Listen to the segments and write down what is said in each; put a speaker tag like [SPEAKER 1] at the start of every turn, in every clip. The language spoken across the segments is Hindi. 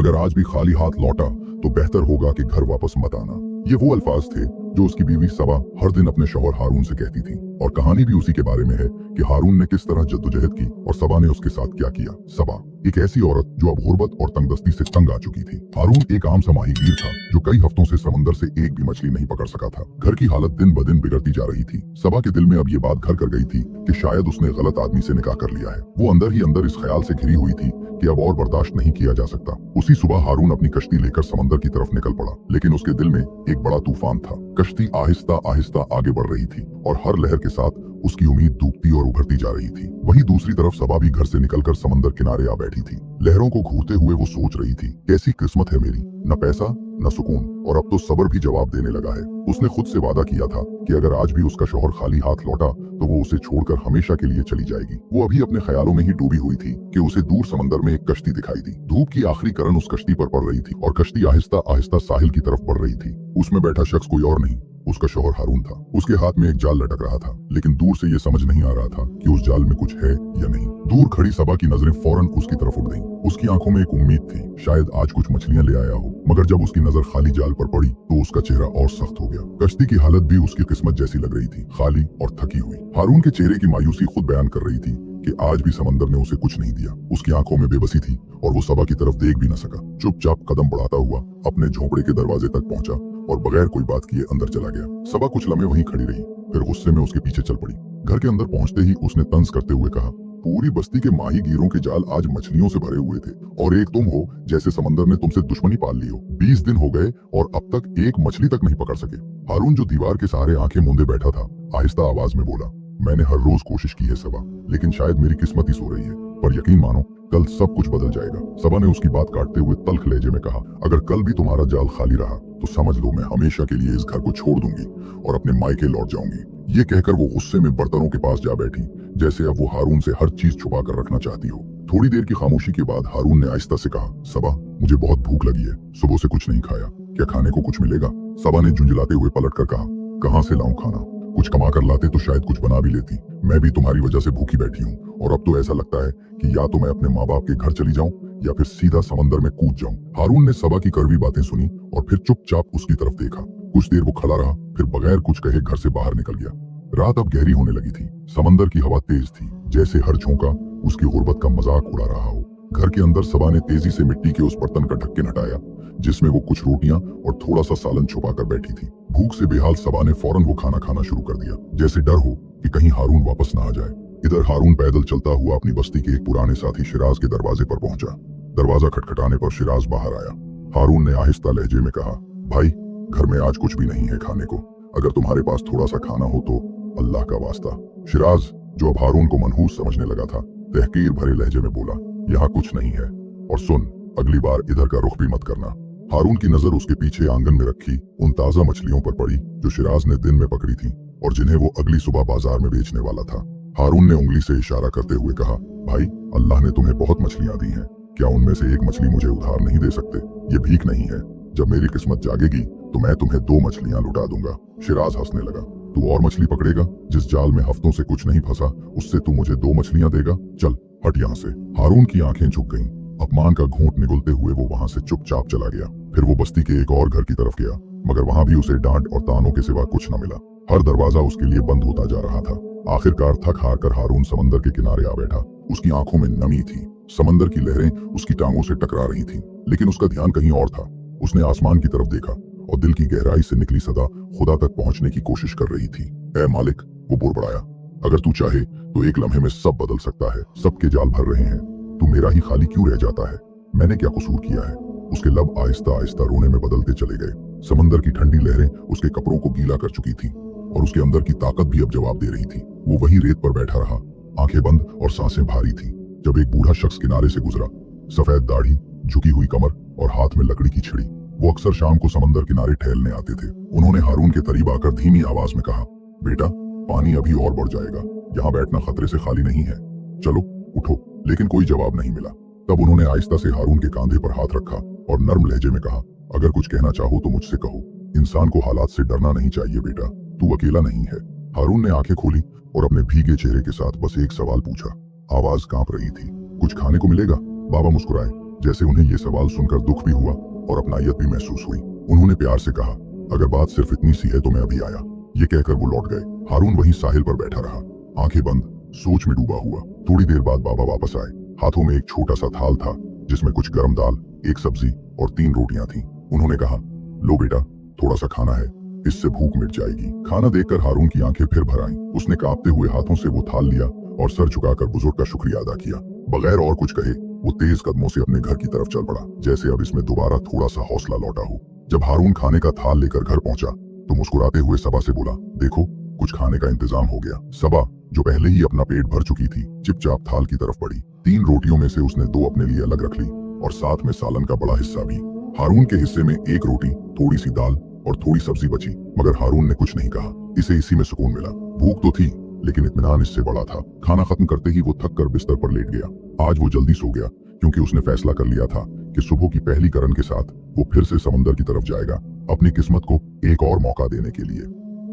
[SPEAKER 1] अगर आज भी खाली हाथ लौटा तो बेहतर होगा कि घर वापस मत आना। ये वो अल्फाज थे जो उसकी बीवी सबा हर दिन अपने शौहर हारून से कहती थी। और कहानी भी उसी के बारे में है कि हारून ने किस तरह जद्दोजहद की और सबा ने उसके साथ क्या किया। सबा एक ऐसी औरत जो अब गुर्बत और तंगदस्ती से तंग आ चुकी थी। हारून एक आम सा माहीगीर था जो कई हफ्तों से समंदर से एक भी मछली नहीं पकड़ सका था। घर की हालत दिन ब दिन बिगड़ती जा रही थी। सबा के दिल में अब ये बात घर कर गई थी कि शायद उसने गलत आदमी से निकाह कर लिया है। वो अंदर ही अंदर इस ख्याल से घिरी हुई थी कि अब और बर्दाश्त नहीं किया जा सकता। उसी सुबह हारून अपनी कश्ती लेकर समंदर की तरफ निकल पड़ा, लेकिन उसके दिल में एक बड़ा तूफान था। कश्ती आहिस्ता आहिस्ता आगे बढ़ रही थी और हर लहर के साथ उसकी उम्मीद डूबती और उभरती जा रही थी। वहीं दूसरी तरफ सबा भी घर से निकलकर समंदर किनारे आ बैठी थी। लहरों को घूरते हुए वो सोच रही थी, कैसी किस्मत है मेरी, न पैसा न सुकून, और अब तो सब्र भी जवाब देने लगा है। उसने खुद से वादा किया था कि अगर आज भी उसका शौहर खाली हाथ लौटा तो वो उसे छोड़कर हमेशा के लिए चली जाएगी। वो अभी अपने ख्यालों में ही डूबी हुई थी कि उसे दूर समंदर में एक कश्ती दिखाई दी। धूप की आखिरी किरण उस कश्ती पर पड़ रही थी और कश्ती आहिस्ता आहिस्ता साहिल की तरफ बढ़ रही थी। उसमें बैठा शख्स कोई और नहीं, उसका शौहर हारून था। उसके हाथ में एक जाल लटक रहा था, लेकिन दूर से ये समझ नहीं आ रहा था कि उस जाल में कुछ है या नहीं। दूर खड़ी सबा की नजरें फौरन उसकी तरफ उड़ गईं। उसकी आंखों में एक उम्मीद थी, शायद आज कुछ मछलियां ले आया हो। मगर जब उसकी नजर खाली जाल पर पड़ी तो उसका चेहरा और सख्त हो गया। कश्ती की हालत भी उसकी किस्मत जैसी लग रही थी, खाली और थकी हुई। हारून के चेहरे की मायूसी खुद बयान कर रही थी कि आज भी समंदर ने उसे कुछ नहीं दिया। उसकी आंखों में बेबसी थी और वो सबा की तरफ देख भी न सका। चुपचाप कदम बढ़ाता हुआ अपने झोंपड़े के दरवाजे तक पहुंचा और बगैर कोई बात किए अंदर चला गया। सबा कुछ लम्हे वहीं खड़ी रही, फिर गुस्से में उसके पीछे चल पड़ी। घर के अंदर पहुंचते ही उसने तंज करते हुए कहा, पूरी बस्ती के माहीगीरों के जाल आज मछलियों से भरे हुए थे और एक तुम हो जैसे समंदर ने तुमसे दुश्मनी पाल ली हो। 20 दिन हो गए और अब तक एक मछली तक नहीं पकड़ सके। हारून जो दीवार के सहारे आंखें मूंदे बैठा था, आहिस्ता आवाज में बोला, मैंने हर रोज कोशिश की है सबा, लेकिन शायद मेरी किस्मत ही सो रही है, पर यकीन मानो कल सब कुछ बदल जाएगा। सबा ने उसकी बात काटते हुए तल्ख लहजे में कहा, अगर कल भी तुम्हारा जाल खाली रहा तो समझ लो मैं हमेशा के लिए इस घर को छोड़ दूंगी और अपने मायके लौट जाऊंगी। ये कहकर वो गुस्से में बर्तनों के पास जा बैठी, जैसे अब वो हारून से हर चीज छुपा कर रखना चाहती हो। थोड़ी देर की खामोशी के बाद हारून ने आहिस्ता से कहा, सबा मुझे बहुत भूख लगी है, सुबह से कुछ नहीं खाया, क्या खाने को कुछ मिलेगा? सबा ने झुंझलाते हुए पलट कर कहा, कहाँ से लाऊं खाना? कुछ कमा कर लाते तो शायद कुछ बना भी लेती। मैं भी तुम्हारी वजह से भूखी बैठी हूँ और अब तो ऐसा लगता है कि या तो मैं अपने माँ बाप के घर चली जाऊं या फिर सीधा समंदर में कूद जाऊं। हारून ने सबा की कड़वी बातें सुनी और फिर चुपचाप उसकी तरफ देखा। कुछ देर वो खड़ा रहा, फिर बगैर कुछ कहे घर से बाहर निकल गया। रात अब गहरी होने लगी थी। समंदर की हवा तेज थी, जैसे हर झोंका उसकी गुर्बत का मजाक उड़ा रहा हो। घर के अंदर सबा ने तेजी से मिट्टी के उस बर्तन का ढक्कन हटाया जिसमें वो कुछ रोटियां और थोड़ा सा सालन छुपा कर बैठी थी। भूख से बेहाल सबा ने फौरन वो खाना खाना शुरू कर दिया, जैसे डर हो कि कहीं हारून वापस ना आ जाए। इधर हारून पैदल चलता हुआ अपनी बस्ती के एक पुराने साथी शिराज के दरवाजे पर पहुंचा। दरवाजा खटखटाने पर शिराज बाहर आया। हारून ने आहिस्ता लहजे में कहा, भाई घर में आज कुछ भी नहीं है खाने को, अगर तुम्हारे पास थोड़ा सा खाना हो तो अल्लाह का वास्ता। शिराज जो अब हारून को मनहूस समझने लगा था, तहकीर भरे लहजे में बोला, यहाँ कुछ नहीं है, और सुन अगली बार इधर का रुख भी मत करना। हारून की नजर उसके पीछे आंगन में रखी उन ताजा मछलियों पर पड़ी जो शिराज ने दिन में पकड़ी थी और जिन्हें वो अगली सुबह बाजार में बेचने वाला था। हारून ने उंगली से इशारा करते हुए कहा, भाई अल्लाह ने तुम्हें बहुत मछलियां दी हैं, क्या उनमें से एक मछली मुझे उधार नहीं दे सकते? ये भीख नहीं है, जब मेरी किस्मत जागेगी तो मैं तुम्हें 2 मछलियां लुटा दूंगा। शिराज हंसने लगा, तू और मछली पकड़ेगा? जिस जाल में हफ्तों से कुछ नहीं फंसा उससे तू मुझे 2 मछलियां देगा? चल हट यहाँ से। हारून की आंखें झुक गईं। अपमान का घूंट निगलते हुए वो वहां से चुपचाप चला गया। फिर वो बस्ती के एक और घर की तरफ गया, मगर वहां भी उसे डांट और तानों के सिवा कुछ न मिला। हर दरवाजा उसके लिए बंद होता जा रहा था। आखिरकार थक हार कर हारून समंदर के किनारे आ बैठा। उसकी आंखों में नमी थी, समंदर की लहरें उसकी टांगों से टकरा रही थीं, लेकिन उसका ध्यान कहीं और था। उसने आसमान की तरफ देखा और दिल की गहराई से निकली सदा खुदा तक पहुंचने की कोशिश कर रही थी। ऐ मालिक, वो बुड़बड़ाया, अगर तू चाहे तो एक लम्हे में सब बदल सकता है। सबके जाल भर रहे हैं, तू मेरा ही खाली क्यों रह जाता है? मैंने क्या कसूर किया है? उसके लब आहिस्ता आहिस्ता रोने में बदलते चले गए। समंदर की ठंडी लहरें उसके कपड़ों को गीला कर चुकी थी और उसके अंदर की ताकत भी अब जवाब दे रही थी। वो वही रेत पर बैठा रहा, आंखें बंद और सांसें भारी थी, जब एक बूढ़ा शख्स किनारे से गुजरा। सफेद दाढ़ी, झुकी हुई कमर और हाथ में लकड़ी की छड़ी। वो अक्सर शाम को समंदर किनारे टहलने आते थे। उन्होंने हारून के करीब आकर धीमी आवाज में कहा, बेटा पानी अभी और बढ़ जाएगा, यहाँ बैठना खतरे से खाली नहीं है, चलो उठो। लेकिन कोई जवाब नहीं मिला। तब उन्होंने आहिस्ता से हारून के कांधे पर हाथ रखा और नर्म लहजे में कहा, अगर कुछ कहना चाहो तो मुझसे कहो, इंसान को हालात से डरना नहीं चाहिए बेटा, तू अकेला नहीं है। हारून ने आंखें खोली और अपने भीगे चेहरे के साथ बस एक सवाल पूछा। आवाज कांप रही थी, कुछ खाने को मिलेगा? बाबा मुस्कुराए, जैसे उन्हें ये सवाल सुनकर दुख भी हुआ और अपनायत भी महसूस हुई। उन्होंने प्यार से कहा, अगर बात सिर्फ इतनी सी है तो मैं अभी आया। ये कहकर वो लौट गए। हारून वहीं साहिल पर बैठा रहा, आंखें बंद, सोच में डूबा हुआ। थोड़ी देर बाद बाबा वापस आए। हाथों में एक छोटा सा थाल था जिसमें कुछ गर्म दाल, एक सब्जी और 3 रोटियां थीं। उन्होंने कहा, लो बेटा, थोड़ा सा खाना है, इससे भूख मिट जाएगी। खाना देखकर हारून की आंखें फिर भर आईं। उसने कांपते हुए हाथों से वो थाल लिया और सर झुकाकर बुजुर्ग का शुक्रिया अदा किया। बगैर और कुछ कहे वो तेज कदमों से अपने घर की तरफ चल पड़ा, जैसे अब इसमें दोबारा थोड़ा सा हौसला लौटा हो। जब हारून खाने का थाल लेकर घर पहुंचा तो मुस्कुराते हुए सबा से बोला, देखो, कुछ खाने का इंतजाम हो गया। सबा, जो पहले ही अपना पेट भर चुकी थी, चुपचाप थाल की तरफ बढ़ी। 3 रोटियों में से उसने 2 अपने लिए अलग रख ली और साथ में सालन का बड़ा हिस्सा भी। हारून के हिस्से में 1 रोटी, थोड़ी सी दाल और थोड़ी सब्जी बची, मगर हारून ने कुछ नहीं कहा। इसे इसी में सुकून मिला। भूख तो थी, लेकिन इत्मीनान इससे बड़ा था। खाना खत्म करते ही वो थक कर बिस्तर पर लेट गया। आज वो जल्दी सो गया क्योंकि उसने फैसला कर लिया था कि सुबह की पहली किरण के साथ वो फिर से समंदर की तरफ जाएगा, अपनी किस्मत को एक और मौका देने के लिए।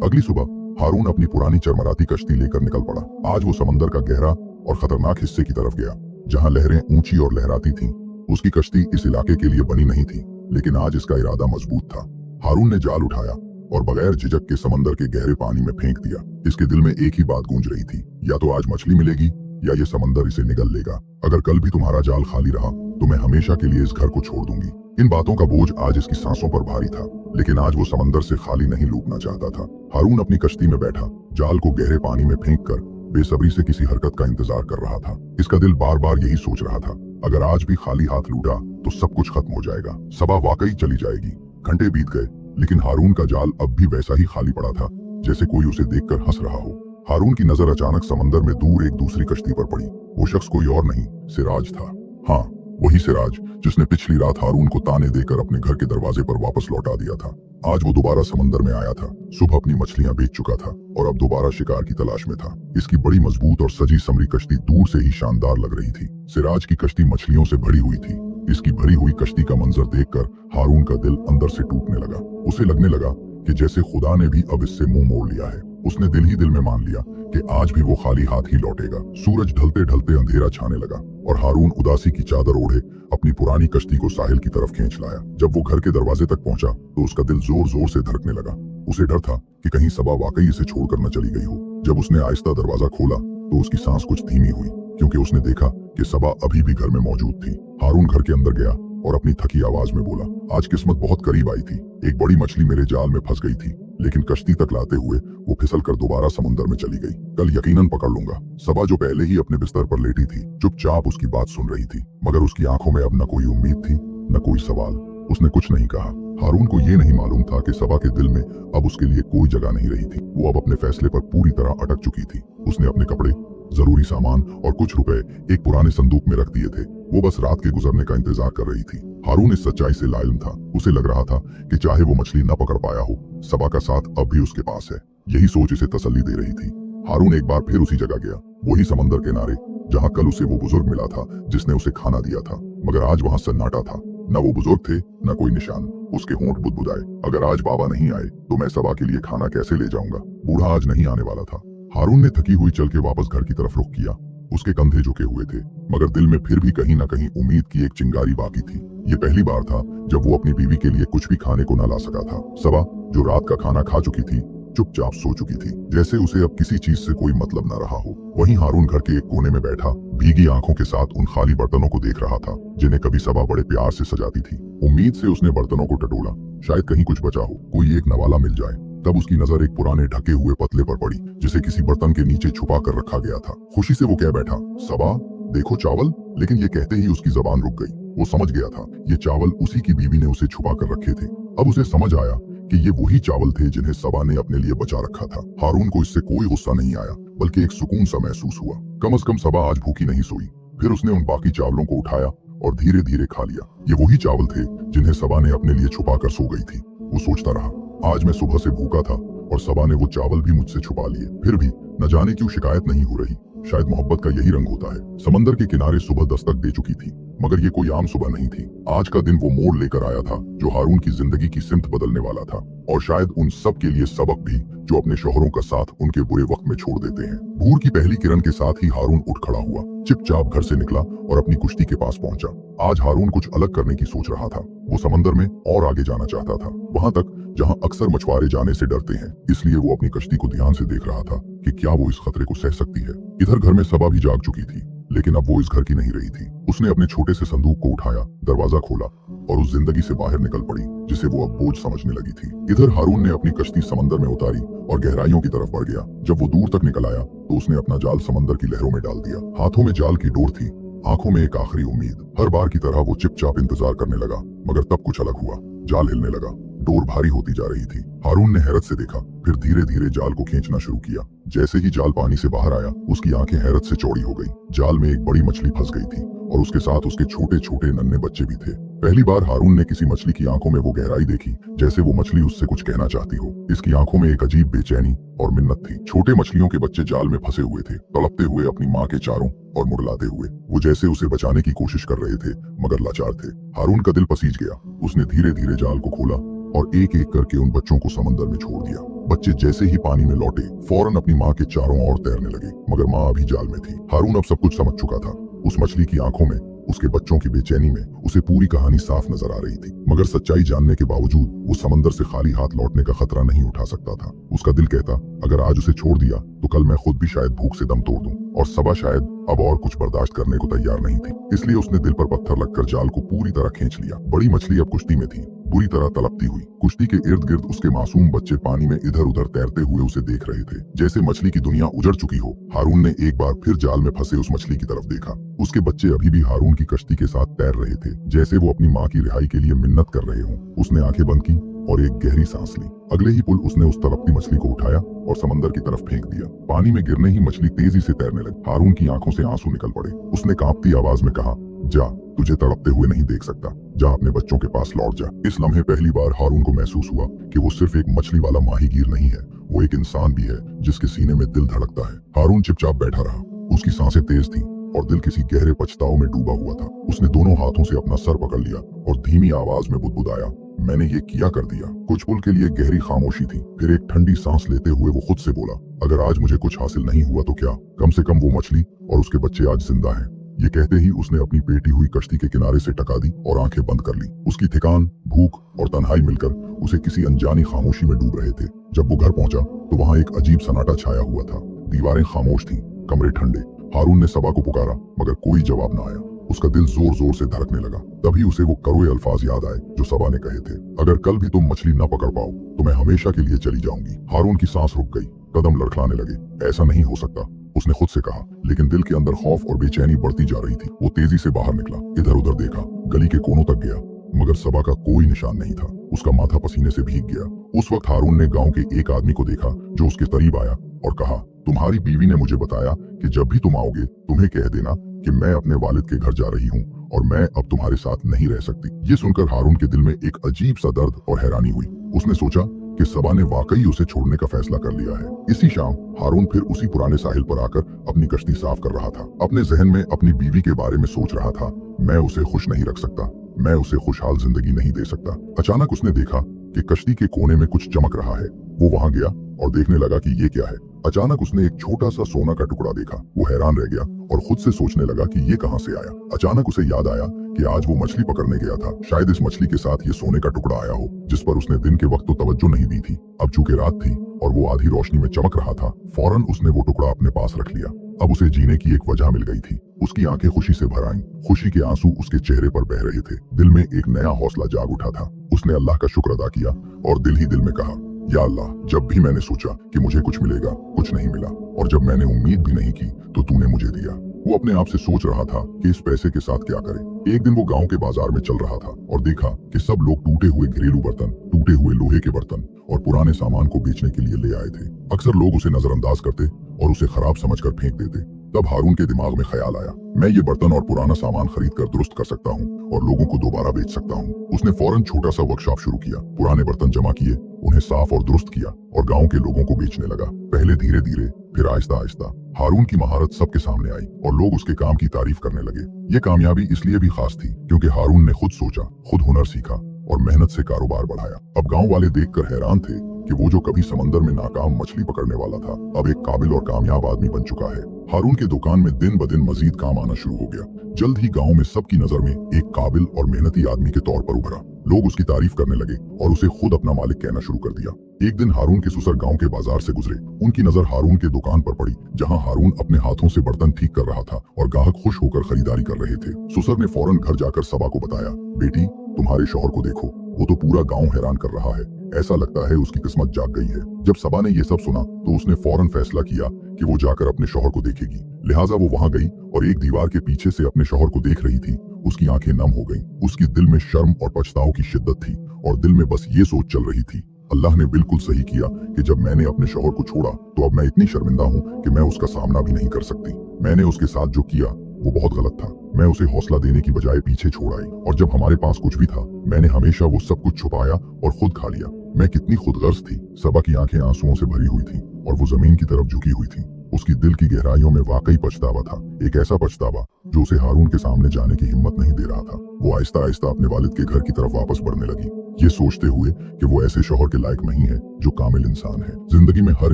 [SPEAKER 1] अगली सुबह हारून अपनी पुरानी चरमराती कश्ती लेकर निकल पड़ा। आज वो समंदर का गहरा और खतरनाक हिस्से की तरफ गया, जहां लहरें ऊंची और लहराती थीं। उसकी कश्ती इस इलाके के लिए बनी नहीं थी, लेकिन आज इसका इरादा मजबूत था। हारून ने जाल उठाया और बगैर झिझक के समंदर के गहरे पानी में फेंक दिया। इसके दिल में एक ही बात गूंज रही थी, या तो आज मछली मिलेगी या ये समंदर इसे निगल लेगा। अगर कल भी तुम्हारा जाल खाली रहा तो मैं हमेशा के लिए इस घर को छोड़ दूंगी। इन बातों का बोझ आज इसकी सांसों पर भारी था, लेकिन आज वो समंदर से खाली नहीं लूटना चाहता था। हारून अपनी कश्ती में बैठा, जाल को गहरे पानी में फेंक कर बेसब्री से किसी हरकत का इंतजार कर रहा था। इसका दिल बार बार यही सोच रहा था, अगर आज भी खाली हाथ लूटा तो सब कुछ खत्म हो जाएगा, सबा वाकई चली जाएगी। घंटे बीत गए, लेकिन हारून का जाल अब भी वैसा ही खाली पड़ा था, जैसे कोई उसे देखकर हंस रहा हो। हारून की नजर अचानक समंदर में दूर एक दूसरी कश्ती पर पड़ी। वो शख्स कोई और नहीं, सिराज था। हाँ, वही सिराज जिसने पिछली रात हारून को ताने देकर अपने घर के दरवाजे पर वापस लौटा दिया था। आज वो दोबारा समंदर में आया था। सुबह अपनी मछलियां बेच चुका था और अब दोबारा शिकार की तलाश में था। इसकी बड़ी मजबूत और सजी समरी कश्ती दूर से ही शानदार लग रही थी। सिराज की कश्ती मछलियों से भरी हुई थी। इसकी भरी हुई कश्ती का मंजर देखकर हारून का दिल अंदर से टूटने लगा। उसे लगने लगा कि जैसे खुदा ने भी अब इससे मुंह मोड़ लिया है। उसने दिल ही दिल में मान लिया कि आज भी वो खाली हाथ ही लौटेगा। सूरज ढलते ढलते अंधेरा छाने लगा और हारून उदासी की चादर ओढ़े अपनी पुरानी कश्ती को साहिल की तरफ खींच लाया। जब वो घर के दरवाजे तक पहुंचा तो उसका दिल जोर जोर से धड़कने लगा। उसे डर था कि कहीं सबा वाकई इसे छोड़कर न चली गई हो। जब उसने आहिस्ता दरवाजा खोला तो उसकी सांस कुछ धीमी हुई, क्योंकि उसने देखा कि सबा अभी भी घर में मौजूद थी। हारून घर के अंदर गया और अपनी थकी आवाज में बोला, आज किस्मत बहुत करीब आई थी। एक बड़ी मछली मेरे जाल में फंस गई थी, लेकिन कश्ती तक लाते हुए वो फिसल कर दोबारा समुद्र में चली गई। कल यकीनन पकड़ लूंगा। सबा, जो पहले ही अपने बिस्तर पर लेटी थी, चुपचाप उसकी बात सुन रही थी, मगर उसकी आंखों में अब न कोई उम्मीद थी, न कोई सवाल। उसने कुछ नहीं कहा। हारून को ये नहीं मालूम था कि सबा के दिल में अब उसके लिए कोई जगह नहीं रही थी। वो अब अपने फैसले पर पूरी तरह अटक चुकी थी। उसने अपने कपड़े, जरूरी सामान और कुछ रुपए एक पुराने संदूक में रख दिए थे। वो बस रात के गुजरने का इंतजार कर रही थी। हारून इस सच्चाई से लाइल्म था। उसे लग रहा था कि चाहे वो मछली न पकड़ पाया हो, सबा का साथ अब भी उसके पास है। यही सोच इसे तसल्ली दे रही थी। हारून एक बार फिर उसी जगह गया, वही समंदर किनारे जहां कल उसे वो बुजुर्ग मिला था जिसने उसे खाना दिया था। मगर आज वहां सन्नाटा था। न वो बुजुर्ग थे, न कोई निशान। उसके होंठ बुदबुदाए। अगर आज बाबा नहीं आए तो मैं सबा के लिए खाना कैसे ले जाऊंगा? बूढ़ा आज नहीं आने वाला था। हारून ने थकी हुई चल के वापस घर की तरफ रुख किया। उसके कंधे झुके हुए थे, मगर दिल में फिर भी कहीं न कहीं उम्मीद की एक चिंगारी बाकी थी। ये पहली बार था जब वो अपनी बीवी के लिए कुछ भी खाने को न ला सका था। सबा, जो रात का खाना खा चुकी थी, चुपचाप सो चुकी थी, जैसे उसे अब किसी चीज से कोई मतलब न रहा हो। वहीं हारून घर के एक कोने में बैठा भीगी आंखों के साथ उन खाली बर्तनों को देख रहा था जिन्हें कभी सबा बड़े प्यार से सजाती थी। उम्मीद से उसने बर्तनों को टटोला, शायद कहीं कुछ बचा हो, कोई एक नवाला मिल जाए। तब उसकी नजर एक पुराने ढके हुए पतले पर पड़ी, जिसे किसी बर्तन के नीचे छुपा कर रखा गया था। खुशी से वो कह बैठा, सबा, देखो चावल। लेकिन ये कहते ही उसकी जबान रुक गई। वो समझ गया था ये चावल उसी की बीवी ने उसे छुपा कर रखे थे। अब उसे समझ आया कि ये वही चावल थे जिन्हें सबा ने अपने लिए बचा रखा था। हारून को इससे कोई गुस्सा नहीं आया, बल्कि एक सुकून सा महसूस हुआ। कम से कम सबा आज भूखी नहीं सोई। फिर उसने उन बाकी चावलों को उठाया और धीरे धीरे खा लिया। ये वही चावल थे जिन्हें सबा ने अपने लिए छुपा कर सो गई थी। वो सोचता रहा, आज मैं सुबह से भूखा था और सबा ने वो चावल भी मुझसे छुपा लिए। फिर भी न जाने क्यों शिकायत नहीं हो रही। शायद मोहब्बत का यही रंग होता है। समंदर के किनारे सुबह दस्तक दे चुकी थी। मगर ये कोई आम सुबह नहीं थी। आज का दिन वो मोड़ लेकर आया था जो हारून की जिंदगी की सिमत बदलने वाला था, और शायद उन सब के लिए सबक भी जो अपने शौहरों का साथ उनके बुरे वक्त में छोड़ देते हैं। भोर की पहली किरण के साथ ही हारून उठ खड़ा हुआ, चुपचाप घर से निकला और अपनी कुश्ती के पास पहुंचा। आज हारून कुछ अलग करने की सोच रहा था। वो समंदर में और आगे जाना चाहता था, वहां तक जहां अक्सर मछुआरे जाने से डरते हैं। इसलिए वो अपनी कश्ती को ध्यान से देख रहा था कि क्या वो इस खतरे को सह सकती है। इधर घर में सबा भी जाग चुकी थी, लेकिन अब वो इस घर की नहीं रही थी। उसने अपने छोटे से संदूक को उठाया, दरवाजा खोला और उस जिंदगी से बाहर निकल पड़ी जिसे वो अब बोझ समझने लगी थी। इधर हारून ने अपनी कश्ती समंदर में उतारी और गहराइयों की तरफ बढ़ गया। जब वो दूर तक निकल आया तो उसने अपना जाल समंदर की लहरों में डाल दिया। हाथों में जाल की डोर थी, आंखों में एक आखिरी उम्मीद। हर बार की तरह वो चुपचाप इंतजार करने लगा, मगर तब कुछ अलग हुआ। जाल हिलने लगा, डोर भारी होती जा रही थी। हारून ने हैरत से देखा, फिर धीरे धीरे जाल को खींचना शुरू किया। जैसे ही जाल पानी से बाहर आया, उसकी आंखें हैरत से चौड़ी हो गई। जाल में एक बड़ी मछली फंस गई थी और उसके साथ उसके छोटे छोटे नन्हे बच्चे भी थे। पहली बार हारून ने किसी मछली की आंखों में वो गहराई देखी, जैसे वो मछली उससे कुछ कहना चाहती हो। इसकी आंखों में एक अजीब बेचैनी और मिन्नत थी। छोटे मछलियों के बच्चे जाल में फंसे हुए थे, तड़पते हुए अपनी माँ के चारों और मुड़लाते हुए। वो जैसे उसे बचाने की कोशिश कर रहे थे, मगर लाचार थे। हारून का दिल पसीज गया। उसने धीरे धीरे जाल को खोला और एक एक करके उन बच्चों को समंदर में छोड़ दिया। बच्चे जैसे ही पानी में लौटे, फौरन अपनी माँ के चारों ओर तैरने लगे, मगर माँ अभी जाल में थी। हारून अब सब कुछ समझ चुका था। उस मछली की आंखों में, उसके बच्चों की बेचैनी में उसे पूरी कहानी साफ नजर आ रही थी। मगर सच्चाई जानने के बावजूद वो समंदर से खाली हाथ लौटने का खतरा नहीं उठा सकता था। उसका दिल कहता, अगर आज उसे छोड़ दिया तो कल मैं खुद भी शायद भूख से दम तोड़ दूं। और सबा शायद अब और कुछ बर्दाश्त करने को तैयार नहीं थी। इसलिए उसने दिल पर पत्थर लगकर जाल को पूरी तरह खींच लिया। बड़ी मछली अब कुश्ती में थी, बुरी तरह तड़पती हुई। कुश्ती के इर्द गिर्द उसके मासूम बच्चे पानी में इधर उधर तैरते हुए उसे देख रहे थे, जैसे मछली की दुनिया उजड़ चुकी हो। हारून ने एक बार फिर जाल में फंसे उस मछली की तरफ देखा। उसके बच्चे अभी भी हारून की कश्ती के साथ तैर रहे थे, जैसे वो अपनी माँ की रिहाई के लिए मिन्नत कर रहे हों। उसने आंखें बंद की और एक गहरी सांस ली। अगले ही पुल उसने उस तड़पती मछली को उठाया और समंदर की तरफ फेंक दिया। पानी में गिरने ही मछली तेजी से तैरने लगी। हारून की आंखों से आंसू निकल पड़े। उसने कांपती आवाज में कहा, जा, तुझे तड़पते हुए नहीं देख सकता, जा अपने बच्चों के पास लौट जा। इस लम्हे पहली बार हारून को महसूस हुआ कि वो सिर्फ एक मछली वाला माहीगीर नहीं है, वो एक इंसान भी है जिसके सीने में दिल धड़कता है। हारून चुपचाप बैठा रहा। उसकी सांसें तेज थीं और दिल किसी गहरे पछताव में डूबा हुआ था। उसने दोनों हाथों से अपना सर पकड़ लिया और धीमी आवाज में बुदबुदाया, मैंने ये किया कर दिया। कुछ पुल के लिए गहरी खामोशी थी। फिर एक ठंडी सांस लेते हुए वो खुद से बोला, अगर आज मुझे कुछ हासिल नहीं हुआ तो क्या, कम से कम वो मछली और उसके बच्चे आज जिंदा हैं। ये कहते ही उसने अपनी पेटी हुई कश्ती के किनारे से टका दी और आंखें बंद कर ली। उसकी थकान, भूख और तन्हाई मिलकर उसे किसी अनजानी खामोशी में डूब रहे थे। जब वो घर पहुंचा तो वहां एक अजीब सन्नाटा छाया हुआ था। दीवारें खामोश थीं, कमरे ठंडे। हारून ने सबा को पुकारा, मगर कोई जवाब न आया। उसका दिल जोर जोर से धड़कने लगा। तभी उसे वो कड़वे अल्फाज याद आए जो सबा ने कहे थे, अगर कल भी तुम मछली न पकड़ पाओ तो मैं हमेशा के लिए चली जाऊंगी। हारून की सांस रुक गई, कदम लड़खड़ाने लगे। ऐसा नहीं हो सकता, उसने खुद से कहा, लेकिन दिल के अंदर खौफ और बेचैनी बढ़ती जा रही थी। वो तेजी से बाहर निकला, इधर उधर देखा, गली के कोनों तक गया, मगर सबा का कोई निशान नहीं था। उसका माथा पसीने से भीग गया। उस वक्त हारून ने गांव के एक आदमी को देखा जो उसके करीब आया और कहा, तुम्हारी बीवी ने मुझे बताया कि जब भी तुम आओगे तुम्हें कह देना कि मैं अपने वालिद के घर जा रही हूँ और मैं अब तुम्हारे साथ नहीं रह सकती। ये सुनकर हारून के दिल में एक अजीब सा दर्द और हैरानी हुई। उसने सोचा कि सबा ने वाकई उसे छोड़ने का फैसला कर लिया है। इसी शाम हारून फिर उसी पुराने साहिल पर आकर अपनी कश्ती साफ कर रहा था। अपने जहन में अपनी बीवी के बारे में सोच रहा था, मैं उसे खुश नहीं रख सकता, मैं उसे खुशहाल जिंदगी नहीं दे सकता। अचानक उसने देखा कि कश्ती के कोने में कुछ चमक रहा है। वो वहां गया और देखने लगा कि ये क्या है। अचानक उसने एक छोटा सा सोना का टुकड़ा देखा। वो हैरान रह गया और खुद से सोचने लगा कि ये कहां से आया। अचानक उसे याद आया कि आज वो मछली पकड़ने गया था। शायद इस मछली के साथ ये सोने का टुकड़ा आया हो, जिस पर उसने दिन के वक्त तो तवज्जो नहीं दी थी। अब चूंकि रात थी और वो आधी रोशनी में चमक रहा था, फौरन उसने वो टुकड़ा अपने पास रख लिया। अब उसे जीने की एक वजह मिल गई थी। उसकी आंखें खुशी से भर आईं। खुशी के आंसू उसके चेहरे पर बह रहे थे। दिल में एक नया हौसला जाग उठा था। उसने अल्लाह का शुक्र अदा किया और दिल ही दिल में कहा, या अल्लाह, जब भी मैंने सोचा कि मुझे कुछ मिलेगा, कुछ नहीं मिला, और जब मैंने उम्मीद भी नहीं की तो तूने मुझे दिया। वो अपने आप से सोच रहा था कि इस पैसे के साथ क्या करे। एक दिन वो गांव के बाजार में चल रहा था और देखा कि सब लोग टूटे हुए घरेलू बर्तन, टूटे हुए लोहे के बर्तन और पुराने सामान को बेचने के लिए ले आए थे। अक्सर लोग उसे नजरअंदाज करते और उसे खराब समझकर फेंक देते। तब हारून के दिमाग में ख्याल आया, मैं ये बर्तन और पुराना सामान खरीद कर दुरुस्त कर सकता हूँ और लोगों को दोबारा बेच सकता हूँ। उसने फौरन छोटा सा वर्कशॉप शुरू किया। पुराने बर्तन जमा किए, उन्हें साफ और दुरुस्त किया और गांव के लोगों को बेचने लगा। पहले धीरे धीरे, फिर आहिस्ता आहिस्ता हारून की महारत सबके सामने आई और लोग उसके काम की तारीफ करने लगे। ये कामयाबी इसलिए भी खास थी क्योंकि हारून ने खुद सोचा, खुद हुनर सीखा और मेहनत से कारोबार बढ़ाया। अब गांव वाले देखकर हैरान थे कि वो जो कभी समंदर में नाकाम मछली पकड़ने वाला था, अब एक काबिल और कामयाब आदमी बन चुका है। हारून के दुकान में दिन ब दिन मजीद काम आना शुरू हो गया। जल्द ही गांव में सबकी नजर में एक काबिल और मेहनती आदमी के तौर पर उभरा। लोग उसकी तारीफ करने लगे और उसे खुद अपना मालिक कहना शुरू कर दिया। एक दिन हारून के ससुर गांव के बाजार से गुजरे। उनकी नजर हारून के दुकान पर पड़ी, जहां हारून अपने हाथों से बर्तन ठीक कर रहा था और ग्राहक खुश होकर खरीदारी कर रहे थे। ससुर ने फौरन घर जाकर सबा को बताया, बेटी तुम्हारे शौहर को देखो, वो तो पूरा गांव हैरान कर रहा है, ऐसा लगता है उसकी किस्मत जाग गई है। जब सबा ने ये सब सुना तो उसने फौरन फैसला किया कि वो जाकर अपने शौहर को देखेगी। लिहाजा वो वहां गई और एक दीवार के पीछे से अपने शौहर को देख रही थी। उसकी आंखें नम हो गईं। उसकी दिल में शर्म और पछताव की शिद्दत थी और दिल में बस ये सोच चल रही थी, अल्लाह ने बिल्कुल सही किया कि जब मैंने अपने शौहर को छोड़ा तो अब मैं इतनी शर्मिंदा हूँ कि मैं उसका सामना भी नहीं कर सकती। मैंने उसके साथ जो किया वो बहुत गलत था। मैं उसे हौसला देने की बजाय पीछे छोड़ आई और जब हमारे पास कुछ भी था मैंने हमेशा वो सब कुछ छुपाया और खुद खा लिया। मैं कितनी खुदगर्ज थी। सबा की आंखें आंसुओं से भरी हुई थी और वो जमीन की तरफ झुकी हुई थी। उसकी दिल की गहराइयों में वाकई पछतावा था, एक ऐसा पछतावा जो उसे हारून के सामने जाने की हिम्मत नहीं दे रहा था। वो आहिस्ता आहिस्ता अपने वालिद के घर की तरफ वापस बढ़ने लगी, ये सोचते हुए कि वो ऐसे शौहर के लायक नहीं है जो कामिल इंसान है। जिंदगी में हर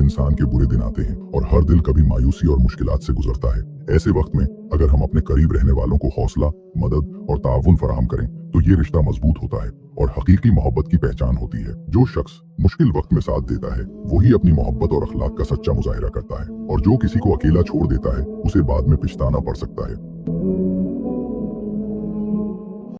[SPEAKER 1] इंसान के बुरे दिन आते हैं और हर दिल कभी मायूसी और मुश्किलात से गुजरता है। ऐसे वक्त में अगर हम अपने करीब रहने वालों को हौसला, मदद और ताउन फराहम करें तो ये रिश्ता मजबूत होता है और हकीकी मोहब्बत की पहचान होती है। जो शख्स मुश्किल वक्त में साथ देता है वही अपनी मोहब्बत और अखलाक का सच्चा मुजाहिरा करता है और जो किसी को अकेला छोड़ देता है उसे बाद में पछताना पड़ सकता है।